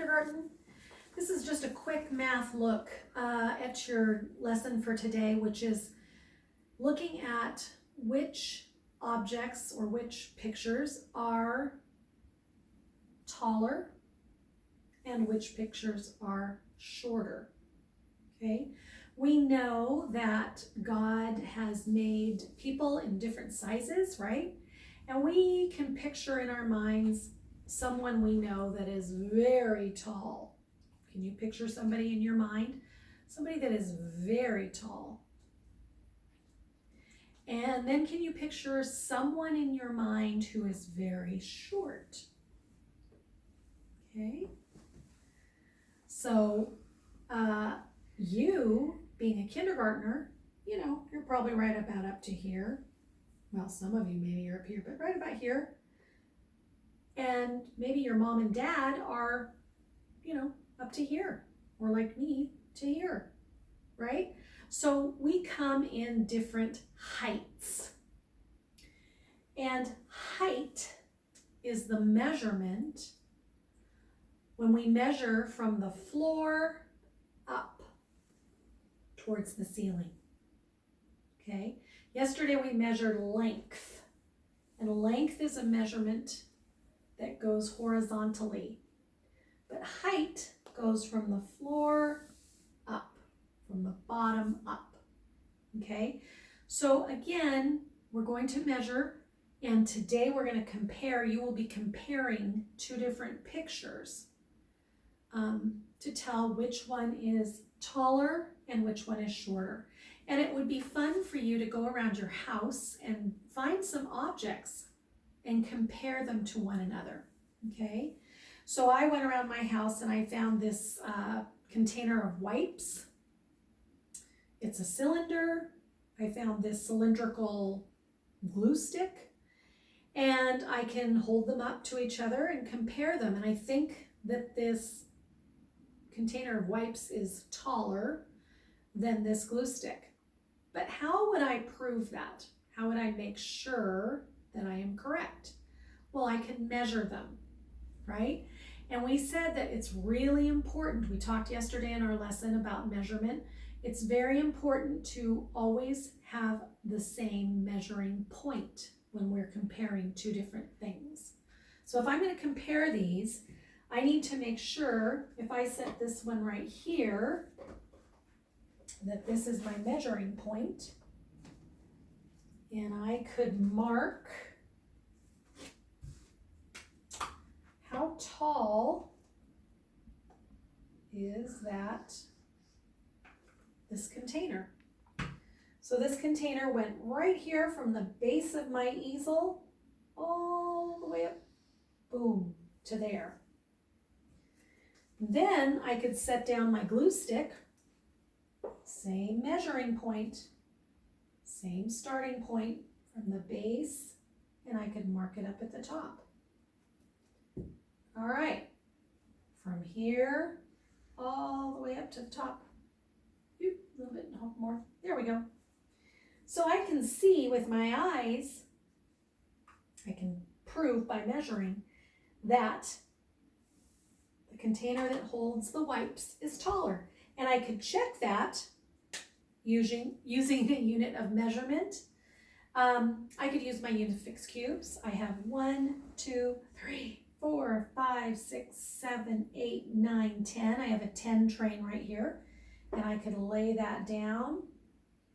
Kindergarten. This is just a quick math look at your lesson for today, which is looking at which objects or which pictures are taller and which pictures are shorter. Okay, we know that God has made people in different sizes, right? And we can picture in our minds someone we know that is very tall. Can you picture somebody in your mind? Somebody that is very tall. And then can you picture someone in your mind who is very short? Okay. So you, being a kindergartner, you're probably right about up to here. Well, some of you maybe are up here, but right about here. And maybe your mom and dad are, up to here, or like me, to here, right? So we come in different heights. And height is the measurement when we measure from the floor up towards the ceiling. Okay? Yesterday we measured length. And length is a measurement that goes horizontally. But height goes from the floor up, from the bottom up. Okay? So again, we're going to measure, and today we're going to compare. You will be comparing two different pictures to tell which one is taller and which one is shorter. And it would be fun for you to go around your house and find some objects and compare them to one another, okay? So I went around my house and I found this container of wipes. It's a cylinder. I found this cylindrical glue stick, and I can hold them up to each other and compare them. And I think that this container of wipes is taller than this glue stick. But how would I prove that? How would I make sure that I am correct? Well, I can measure them, right? And we said that it's really important. We talked yesterday in our lesson about measurement. It's very important to always have the same measuring point when we're comparing two different things. So if I'm going to compare these, I need to make sure, if I set this one right here, that this is my measuring point. And I could mark how tall is this container. So this container went right here from the base of my easel all the way up, boom, to there. Then I could set down my glue stick, same measuring point, same starting point from the base, and I could mark it up at the top. All right, from here all the way up to the top. Oop, a little bit more. There we go. So I can see with my eyes, I can prove by measuring that the container that holds the wipes is taller. And I could check that using a unit of measurement. I could use my Unifix cubes. I have 1, 2, 3, 4, 5, 6, 7, 8, 9, 10. I have a 10 train right here. And I could lay that down.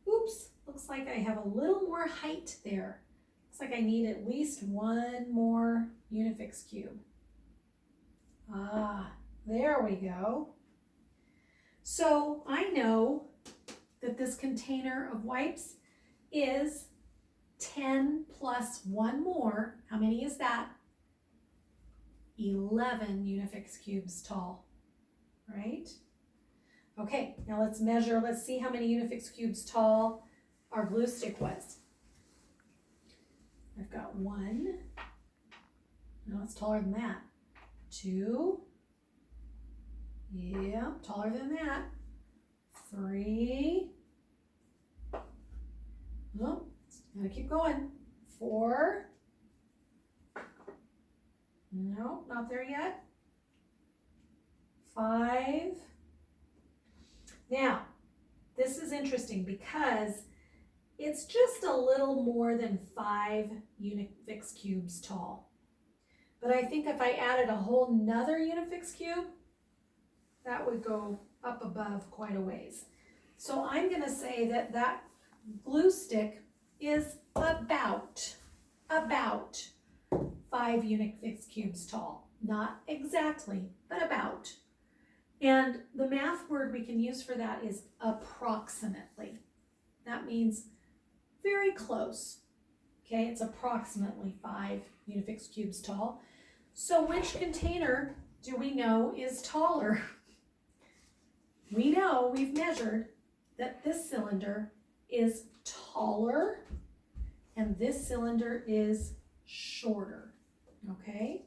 Oops, looks like I have a little more height there. Looks like I need at least one more Unifix cube. Ah, there we go. So I know that this container of wipes is 10 plus one more. How many is that? 11 Unifix cubes tall, right? Okay, now let's measure. Let's see how many Unifix cubes tall our glue stick was. I've got 1. No, it's taller than that. 2. Yeah, taller than that. 3. No, gotta keep going. 4. No, not there yet. 5. Now, this is interesting because it's just a little more than 5 Unifix cubes tall. But I think if I added a whole nother Unifix cube, that would go up above quite a ways. So I'm going to say that that glue stick is about 5 Unifix cubes tall. Not exactly, but about. And the math word we can use for that is approximately. That means very close. Okay, it's approximately 5 Unifix cubes tall. So which container do we know is taller? We know, we've measured, that this cylinder is taller and this cylinder is shorter. Okay?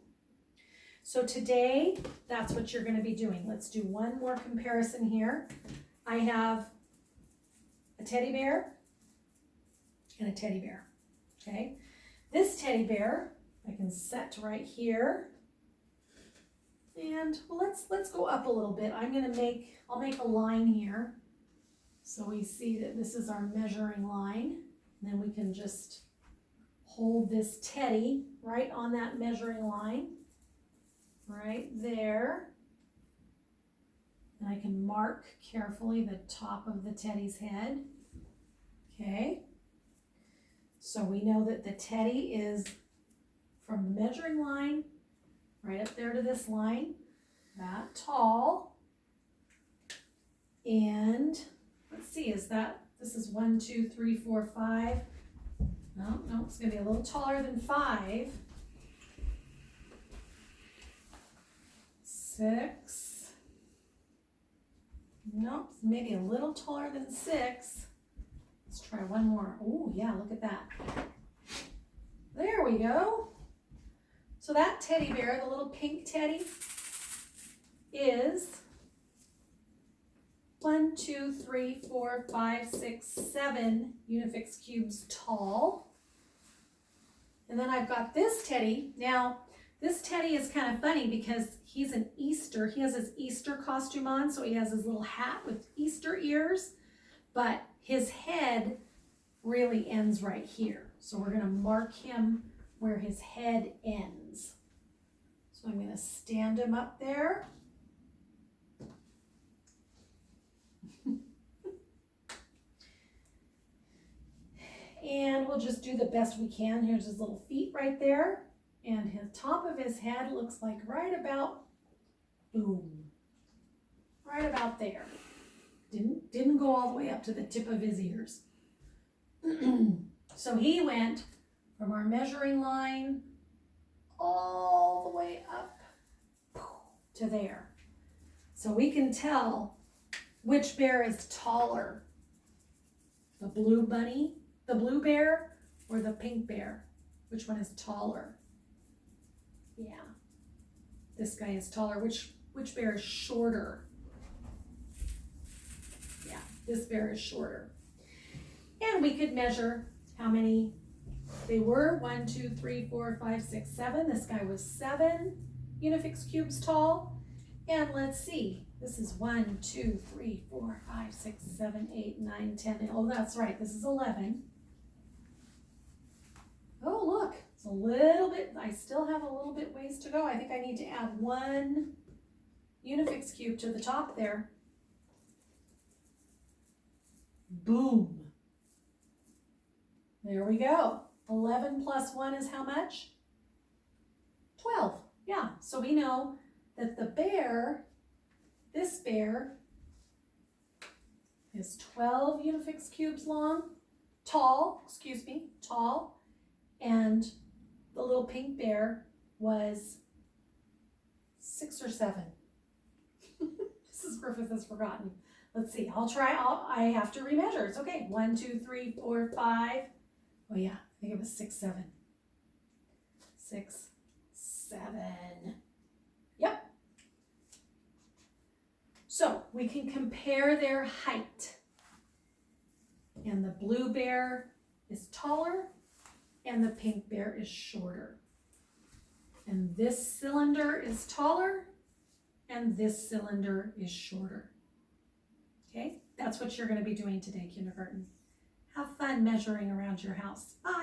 So today, that's what you're going to be doing. Let's do one more comparison here. I have a teddy bear and a teddy bear. Okay? This teddy bear, I can set right here. And well, let's go up a little bit. I'll make a line here. So we see that this is our measuring line. And then we can just hold this teddy right on that measuring line. Right there. And I can mark carefully the top of the teddy's head. Okay. So we know that the teddy is from the measuring line right up there to this line, that tall. And let's see, this is 1, 2, 3, 4, 5. No, it's gonna be a little taller than 5. 6. Nope, maybe a little taller than 6. Let's try one more. Oh yeah, look at that. There we go. So that teddy bear, the little pink teddy, is 1, 2, 3, 4, 5, 6, 7 Unifix cubes tall. And then I've got this teddy. Now, this teddy is kind of funny because he has his Easter costume on, so he has his little hat with Easter ears, but his head really ends right here. So we're going to mark him where his head ends. So I'm going to stand him up there. And we'll just do the best we can. Here's his little feet right there. And his top of his head looks like right about, boom, right about there. Didn't go all the way up to the tip of his ears. So he went from our measuring line all the way up to there. So we can tell which bear is taller, the blue bear, or the pink bear. Which one is taller? Yeah, this guy is taller. Which bear is shorter? Yeah, this bear is shorter. And we could measure how many they were. 1, 2, 3, 4, 5, 6, 7. This guy was 7 Unifix cubes tall. And let's see, this is 1, 2, 3, 4, 5, 6, 7, 8, 9, 10. Oh, that's right, this is 11. Oh, look, it's a little bit, I still have a little bit ways to go. I think I need to add 1 Unifix cube to the top there. Boom. There we go. 11 plus 1 is how much? 12. Yeah, so we know that this bear is 12 Unifix cubes tall, and the little pink bear was 6 or 7. Mrs. Griffith has forgotten. Let's see, I have to remeasure. It's okay. 1, 2, 3, 4, 5. Oh yeah, I think it was 6, 7. 6, 7. Yep. So we can compare their height. And the blue bear is taller and the pink bear is shorter. And this cylinder is taller and this cylinder is shorter. Okay, that's what you're going to be doing today, kindergarten. Have fun measuring around your house. Bye.